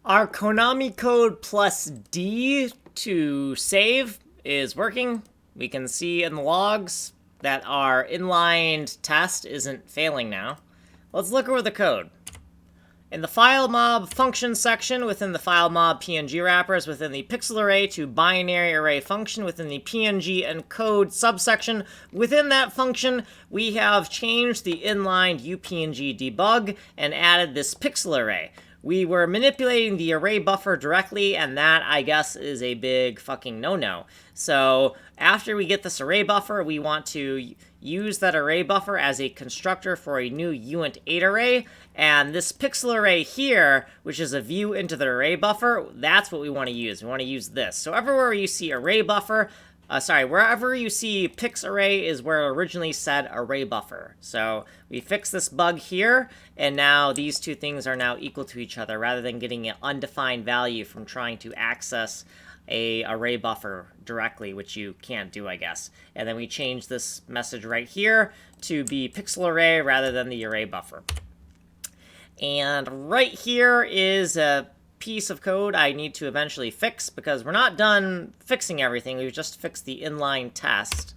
Our Konami code plus D to save is working. We can see in the logs that our inline test isn't failing now. Let's look over the code. In the Filemob function section within the Filemob PNG wrappers within the pixel array to binary array function within the PNG encode subsection, within that function we have changed the inline UPNG debug and added this pixel array. We were manipulating the array buffer directly, and that, I guess, is a big fucking no-no. So after we get this array buffer, we want to use that array buffer as a constructor for a new uint8 array, and this pixel array here, which is a view into the array buffer, that's what we want to use. We want to use this. So everywhere you see array buffer, wherever you see pix array is where it originally said array buffer. So we fix this bug here, and now these two things are now equal to each other rather than getting an undefined value from trying to access a array buffer directly, which you can't do, I guess. And then we change this message right here to be pixel array rather than the array buffer. And right here is a piece of code I need to eventually fix because we're not done fixing everything. We've just fixed the inline test.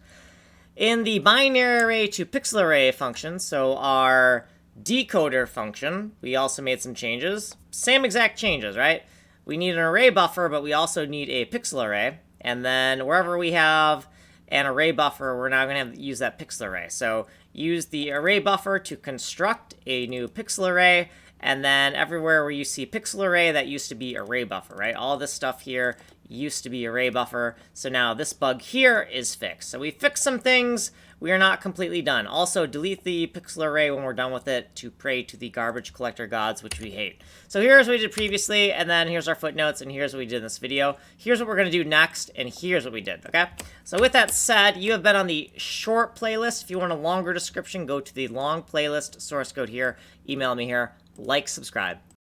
In the binary array to pixel array function, so our decoder function, we also made some changes. Same exact changes, right? We need an array buffer, but we also need a pixel array. And then wherever we have an array buffer, we're now going to use that pixel array. So use the array buffer to construct a new pixel array. And then everywhere where you see pixel array, that used to be array buffer, right? All this stuff here used to be array buffer. So now this bug here is fixed. So we fixed some things. We are not completely done. Also, delete the pixel array when we're done with it to pray to the garbage collector gods, which we hate. So here's what we did previously, and then here's our footnotes, and here's what we did in this video. Here's what we're going to do next, and here's what we did, okay? So with that said, you have been on the short playlist. If you want a longer description, go to the long playlist, source code here, email me here, like, subscribe.